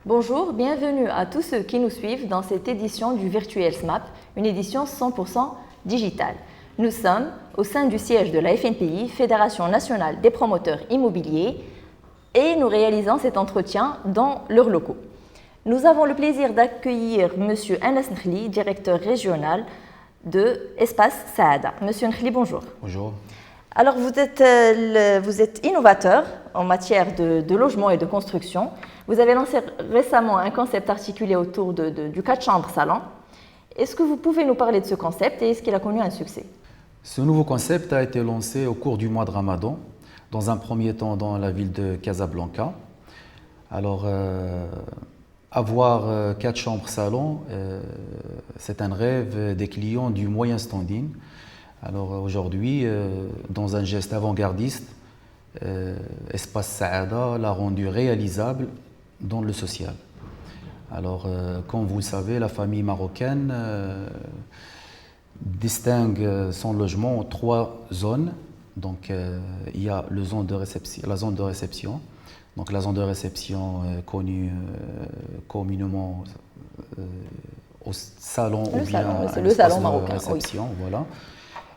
Bonjour, bienvenue à tous ceux qui nous suivent dans cette édition du Virtuel SMAP, une édition 100% digitale. Nous sommes au sein du siège de la FNPI, Fédération nationale des promoteurs immobiliers, et nous réalisons cet entretien dans leurs locaux. Nous avons le plaisir d'accueillir M. Anas Nkhli, directeur régional de Espace Saada. Monsieur Nkhli, bonjour. Bonjour. Alors, vous êtes innovateur en matière de logement et de construction. Vous avez lancé récemment un concept articulé autour du 4 chambres salon. Est-ce que vous pouvez nous parler de ce concept et est-ce qu'il a connu un succès? Ce nouveau concept a été lancé au cours du mois de Ramadan, dans un premier temps dans la ville de Casablanca. Alors, avoir 4 chambres salon, c'est un rêve des clients du moyen standing. Alors aujourd'hui, dans un geste avant-gardiste, Espace Saada l'a rendu réalisable dans le social. Alors, comme vous le savez, la famille marocaine distingue son logement en 3 zones. Donc, il y a la zone de réception. Donc, la zone de réception connue communément au salon ou bien le salon marocain, de réception, oui. Voilà.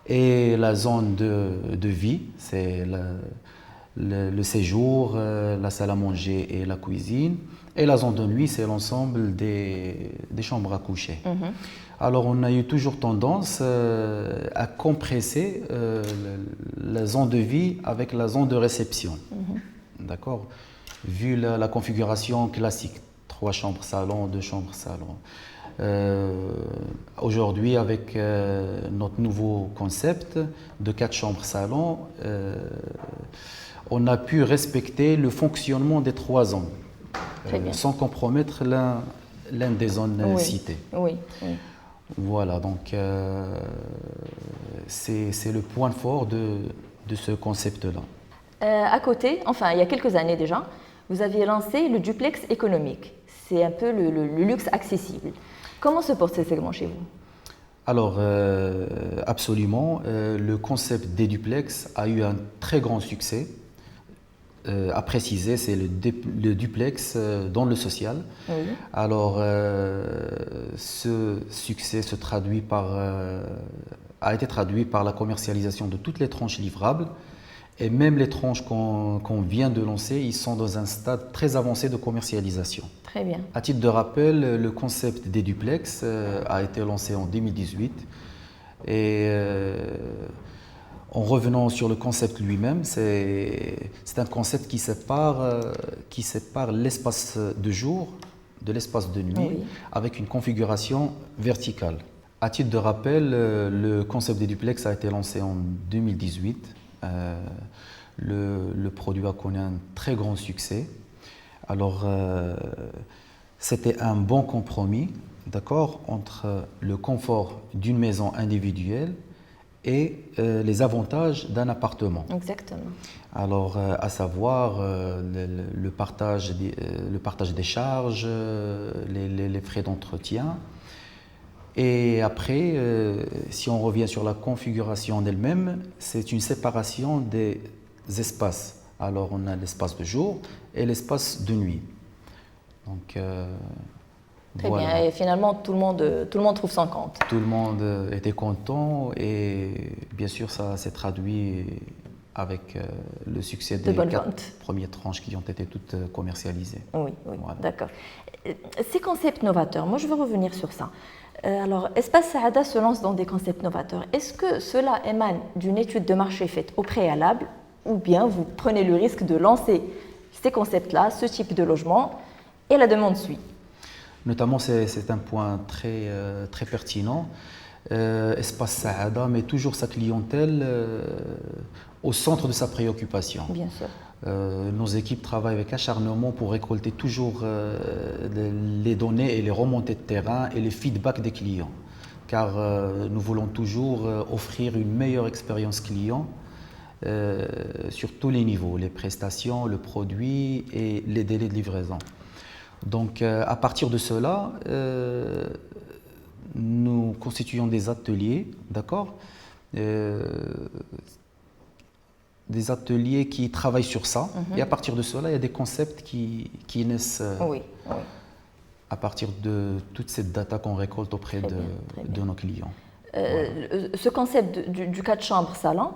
Et la zone de vie, c'est le séjour, la salle à manger et la cuisine. Et la zone de nuit, c'est l'ensemble des chambres à coucher. Alors, on a eu toujours tendance à compresser la zone de vie avec la zone de réception. D'accord? Vu la configuration classique, 3 chambres salon, 2 chambres salon. Aujourd'hui, avec notre nouveau concept de 4 chambres salon, on a pu respecter le fonctionnement des 3 zones sans compromettre l'un des zones citées. Oui. Voilà, donc c'est le point fort de ce concept-là. À côté, enfin il y a quelques années déjà, vous aviez lancé le duplex économique. C'est un peu le luxe accessible. Comment se porte ce segment chez vous? Alors, absolument, le concept des duplex a eu un très grand succès. À préciser, c'est le duplex dans le social. Oui. Alors, ce succès a été traduit par la commercialisation de toutes les tranches livrables. Et même les tranches qu'on vient de lancer, ils sont dans un stade très avancé de commercialisation. Très bien. À titre de rappel, le concept des duplex a été lancé en 2018. Et en revenant sur le concept lui-même, c'est un concept qui sépare l'espace de jour de l'espace de nuit, avec une configuration verticale. À titre de rappel, le concept des duplex a été lancé en 2018. Le produit a connu un très grand succès. Alors, c'était un bon compromis, d'accord, entre le confort d'une maison individuelle et les avantages d'un appartement. Exactement. Alors, à savoir le partage des charges, les frais d'entretien. Et après, si on revient sur la configuration en elle-même, c'est une séparation des espaces. Alors, on a l'espace de jour et l'espace de nuit. Donc, très voilà. bien. Et finalement, tout le monde trouve son compte. Tout le monde était content et bien sûr, ça s'est traduit avec le succès des 4 premières tranches qui ont été toutes commercialisées. Oui, voilà. D'accord. Ces concepts novateurs, moi je veux revenir sur ça. Alors, Espace Saada se lance dans des concepts novateurs. Est-ce que cela émane d'une étude de marché faite au préalable ou bien vous prenez le risque de lancer ces concepts-là, ce type de logement, et la demande suit? Notamment, c'est un point très pertinent. Espace Saada met toujours sa clientèle au centre de sa préoccupation. Bien sûr. Nos équipes travaillent avec acharnement pour récolter toujours les données et les remontées de terrain et les feedbacks des clients. Car nous voulons toujours offrir une meilleure expérience client sur tous les niveaux, les prestations, le produit et les délais de livraison. Donc à partir de cela, nous constituons des ateliers, d'accord, des ateliers qui travaillent sur ça. Et à partir de cela, il y a des concepts qui naissent Oui, oui. à partir de toute cette data qu'on récolte auprès de nos clients. Ce concept du 4 chambres salon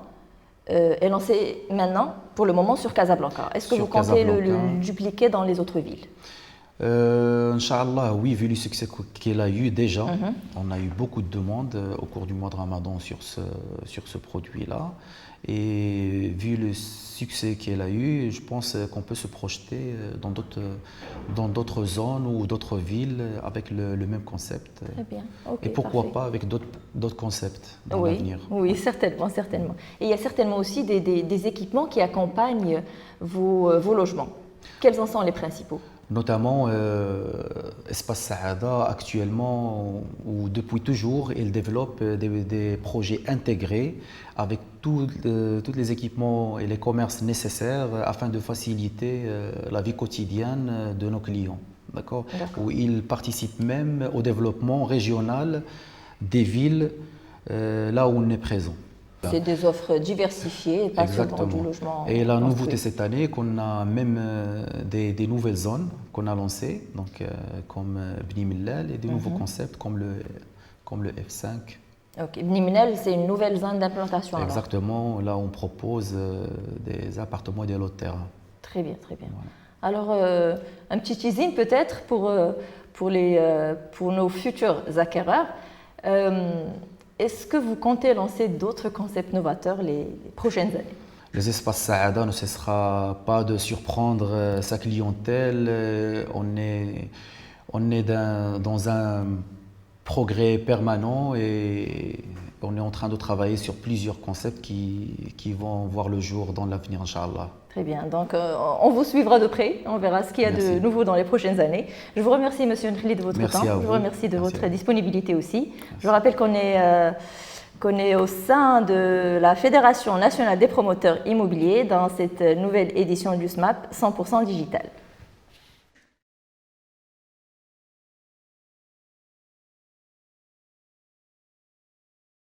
est lancé maintenant, pour le moment, sur Casablanca. Est-ce que vous comptez le dupliquer dans les autres villes? Inch'Allah, oui, vu le succès qu'il a eu déjà, on a eu beaucoup de demandes au cours du mois de Ramadan sur ce produit-là. Et vu le succès qu'il a eu, je pense qu'on peut se projeter dans d'autres zones ou d'autres villes avec le même concept. Très bien. Okay, et pourquoi parfait. pas avec d'autres concepts dans l'avenir. Oui, certainement, certainement. Et il y a certainement aussi des équipements qui accompagnent vos logements. Quels en sont les principaux? Notamment, Espace Saada, actuellement, ou depuis toujours, il développe des projets intégrés avec tous les équipements et les commerces nécessaires afin de faciliter la vie quotidienne de nos clients. D'accord. Où il participe même au développement régional des villes là où on est présent. C'est des offres diversifiées, pas seulement du logement. Et la nouveauté cette année, qu'on a même des nouvelles zones qu'on a lancées, donc, comme Bni Mellal, et des nouveaux concepts comme le F5. Ok, Bni Mellal, c'est une nouvelle zone d'implantation. Exactement, là on propose des appartements et des lots de terrain. Très bien, très bien. Voilà. Alors, un petit teasing peut-être pour nos futurs acquéreurs. Est-ce que vous comptez lancer d'autres concepts novateurs les prochaines années? Les espaces Saada ne cessera pas de surprendre sa clientèle. On est dans un progrès permanent et on est en train de travailler sur plusieurs concepts qui vont voir le jour dans l'avenir, Inch'Allah. Très bien, donc on vous suivra de près, on verra ce qu'il y a de nouveau dans les prochaines années. Je vous remercie, M. Nkhli, de votre temps. Je vous remercie de votre disponibilité aussi. Je vous rappelle qu'on est au sein de la Fédération nationale des promoteurs immobiliers dans cette nouvelle édition du SMAP 100% digital.